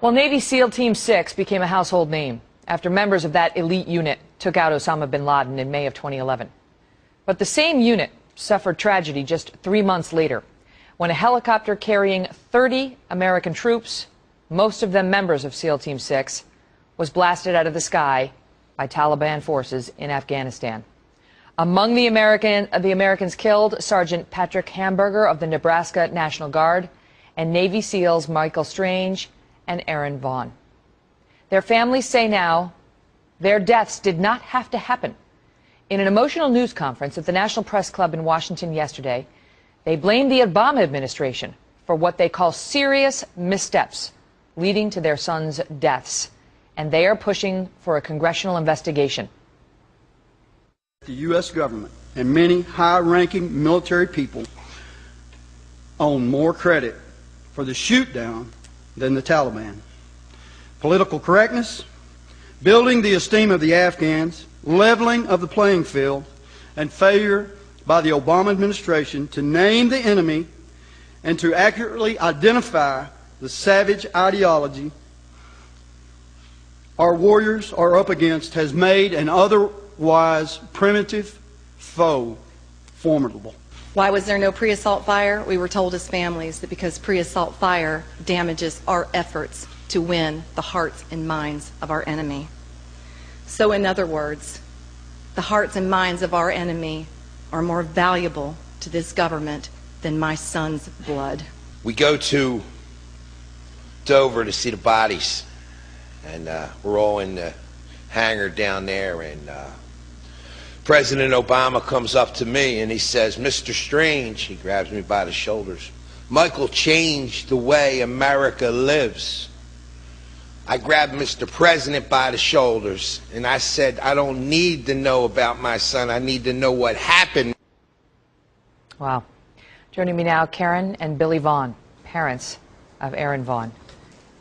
Well, Navy SEAL Team 6 became a household name after members of that elite unit took out Osama bin Laden in May of 2011. But the same unit suffered tragedy just 3 months later when a helicopter carrying 30 American troops, most of them members of SEAL Team 6, was blasted out of the sky by Taliban forces in Afghanistan. Among the Americans killed, Sergeant Patrick Hamburger of the Nebraska National Guard and Navy SEALs Michael Strange and Aaron Vaughn. Their families say now their deaths did not have to happen. In an emotional news conference at the National Press Club in Washington yesterday, they blamed the Obama administration for what they call serious missteps leading to their sons' deaths, and they are pushing for a congressional investigation. The U.S. government and many high-ranking military people own more credit for the shoot-down than the Taliban. Political correctness, building the esteem of the Afghans, leveling of the playing field, and failure by the Obama administration to name the enemy and to accurately identify the savage ideology our warriors are up against has made an otherwise primitive foe formidable. Why was there no pre-assault fire? We were told as families that because pre-assault fire damages our efforts to win the hearts and minds of our enemy. So in other words, the hearts and minds of our enemy are more valuable to this government than my son's blood. We go to Dover to see the bodies, and we're all in the hangar down there, and President Obama comes up to me and he says, "Mr. Strange," he grabs me by the shoulders, "Michael changed the way America lives." I grabbed Mr. President by the shoulders and I said, "I don't need to know about my son, I need to know what happened." Wow. Joining me now, Karen and Billy Vaughn, parents of Aaron Vaughn.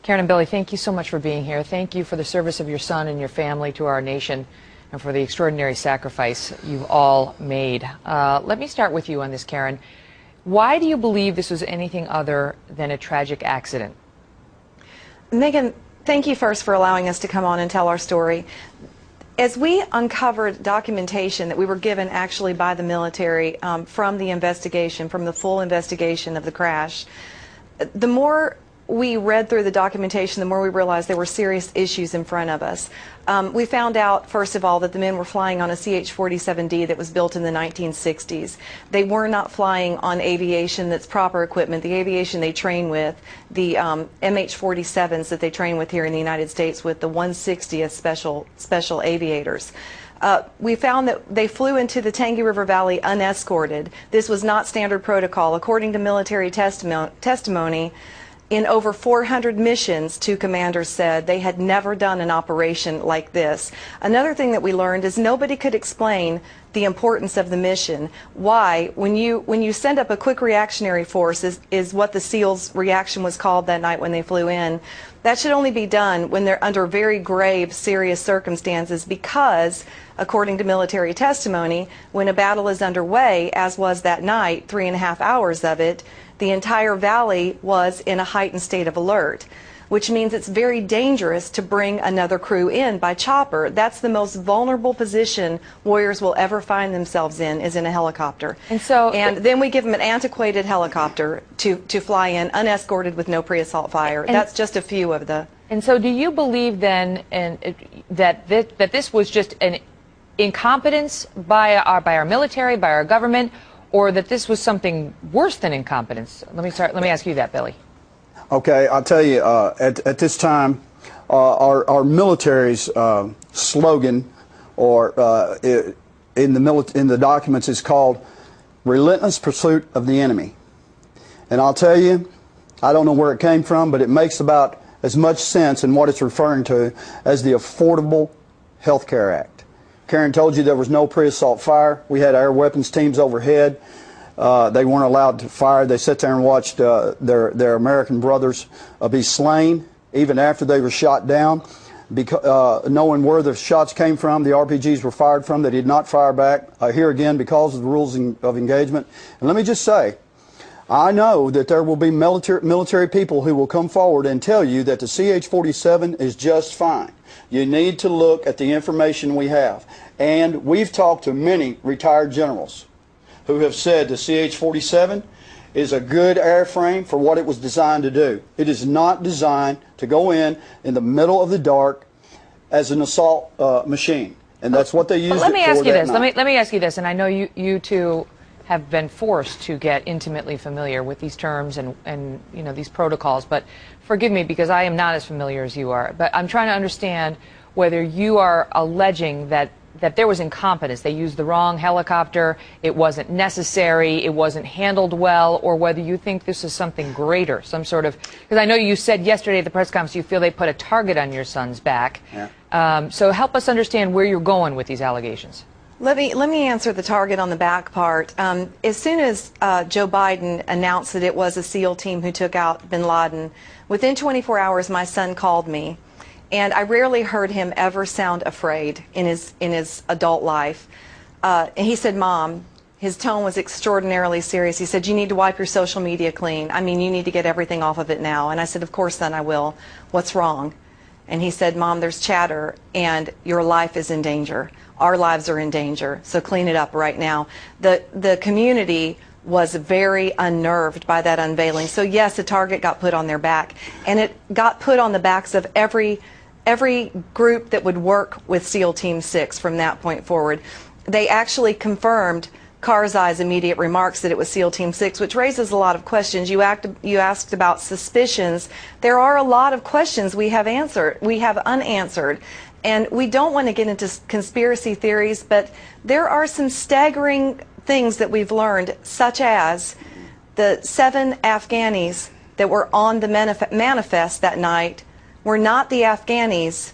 Karen and Billy, thank you so much for being here. Thank you for the service of your son and your family to our nation, and for the extraordinary sacrifice you've all made. Let me start with you on this, Karen. Why do you believe this was anything other than a tragic accident? Megan, thank you first for allowing us to come on and tell our story. As we uncovered documentation that we were given actually by the military from the investigation, from the full investigation of the crash, the more we read through the documentation, the more we realized there were serious issues in front of us. We found out, first of all, that the men were flying on a CH-47D that was built in the 1960s. They were not flying on aviation that's proper equipment, the aviation they train with, the MH-47s that they train with here in the United States with the 160th Special Aviators. We found that they flew into the Tangi River Valley unescorted. This was not standard protocol. According to military testimony, in over 400 missions, two commanders said they had never done an operation like this. Another thing that we learned is nobody could explain the importance of the mission. Why? When you send up a quick reactionary force, is what the SEALs reaction was called that night when they flew in. That should only be done when they're under very grave, serious circumstances because, according to military testimony, when a battle is underway, as was that night, 3.5 hours of it, the entire valley was in a heightened state of alert, which means it's very dangerous to bring another crew in by chopper. That's the most vulnerable position warriors will ever find themselves in, is in a helicopter. And then we give them an antiquated helicopter to fly in unescorted with no pre-assault fire. That's just a few of the... And so do you believe then that this was just an incompetence by our military, by our government, or that this was something worse than incompetence? Let me ask you that, Billy. Okay, I'll tell you, at this time, our military's slogan, or in the documents, is called "Relentless Pursuit of the Enemy." And I'll tell you, I don't know where it came from, but it makes about as much sense in what it's referring to as the Affordable Health Care Act. Karen told you there was no pre-assault fire. We had air weapons teams overhead. They weren't allowed to fire. They sat there and watched their American brothers be slain, even after they were shot down. Knowing where the shots came from, the RPGs were fired from, they did not fire back. Here again, because of the rules of engagement. And let me just say, I know that there will be military people who will come forward and tell you that the CH-47 is just fine. You need to look at the information we have. And we've talked to many retired generals who have said the CH-47 is a good airframe for what it was designed to do. It is not designed to go in the middle of the dark as an assault machine. And that's what they used it for. Let me ask you this. Let me ask you this, and I know you two have been forced to get intimately familiar with these terms and you know, these protocols, but forgive me because I am not as familiar as you are. But I'm trying to understand whether you are alleging that there was incompetence, they used the wrong helicopter, it wasn't necessary, it wasn't handled well, or whether you think this is something greater, some sort of, because I know you said yesterday at the press conference you feel they put a target on your son's back. Yeah. So help us understand where you're going with these allegations. Let me answer the target on the back part. As soon as Joe Biden announced that it was a SEAL team who took out bin Laden, within 24 hours my son called me. And I rarely heard him ever sound afraid in his adult life. And he said, "Mom," his tone was extraordinarily serious. He said, "You need to wipe your social media clean. I mean, you need to get everything off of it now." And I said, "Of course, son, I will. What's wrong?" And he said, "Mom, there's chatter and your life is in danger. Our lives are in danger. So clean it up right now." The community was very unnerved by that unveiling. So yes, a target got put on their back, and it got put on the backs of every group that would work with SEAL Team 6 from that point forward. They actually confirmed Karzai's immediate remarks that it was SEAL Team 6, which raises a lot of questions. You asked about suspicions. There are a lot of questions we have unanswered. And we don't want to get into conspiracy theories, but there are some staggering things that we've learned, such as the 7 Afghanis that were on the manifest that night were not the Afghanis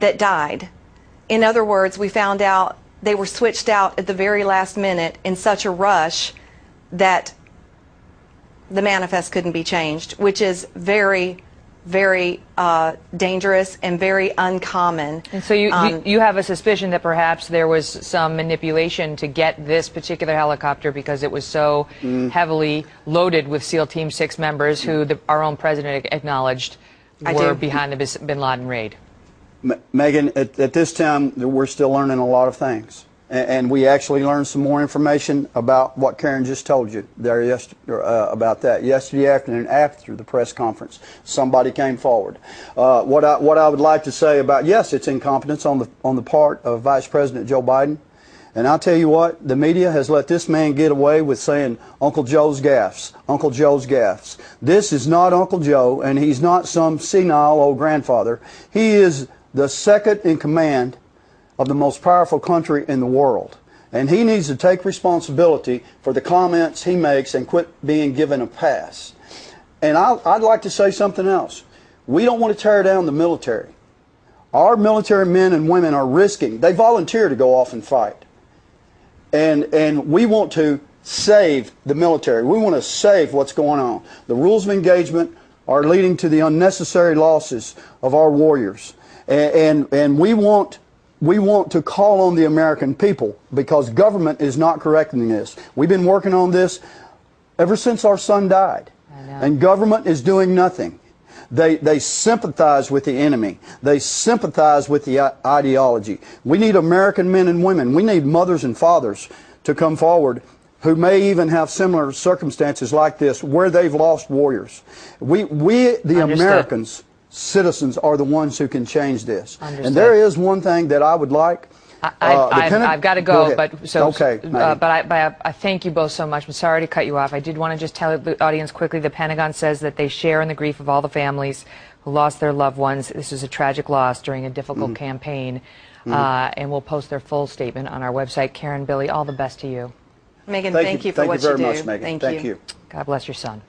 that died. In other words, we found out they were switched out at the very last minute in such a rush that the manifest couldn't be changed, which is very, very dangerous and very uncommon. And so you have a suspicion that perhaps there was some manipulation to get this particular helicopter because it was so heavily loaded with SEAL Team 6 members who our own president acknowledged were behind the bin Laden raid. Megan, at this time, we're still learning a lot of things. And we actually learned some more information about what Karen just told you there about that. Yesterday afternoon, after the press conference, somebody came forward. What I would like to say about, yes, it's incompetence on the part of Vice President Joe Biden. And I'll tell you what, the media has let this man get away with saying Uncle Joe's gaffes, Uncle Joe's gaffes. This is not Uncle Joe, and he's not some senile old grandfather. He is the second in command of the most powerful country in the world. And he needs to take responsibility for the comments he makes and quit being given a pass. And I'd like to say something else. We don't want to tear down the military. Our military men and women are risking, they volunteer to go off and fight. And we want to save the military. We want to save what's going on. The rules of engagement are leading to the unnecessary losses of our warriors. And we want to call on the American people, because government is not correcting this. We've been working on this ever since our son died. And government is doing nothing. They sympathize with the enemy. They sympathize with the ideology. We need American men and women. We need mothers and fathers to come forward who may even have similar circumstances like this where they've lost warriors. We the Americans, citizens, are the ones who can change this. And there is one thing that I would like. I've got to go, but I thank you both so much. I'm sorry to cut you off. I did want to just tell the audience quickly, the Pentagon says that they share in the grief of all the families who lost their loved ones. This is a tragic loss during a difficult campaign, and we'll post their full statement on our website. Karen, Billy, all the best to you. Megan, thank you for what you do. Thank you very much, Megan. Thank you. God bless your son.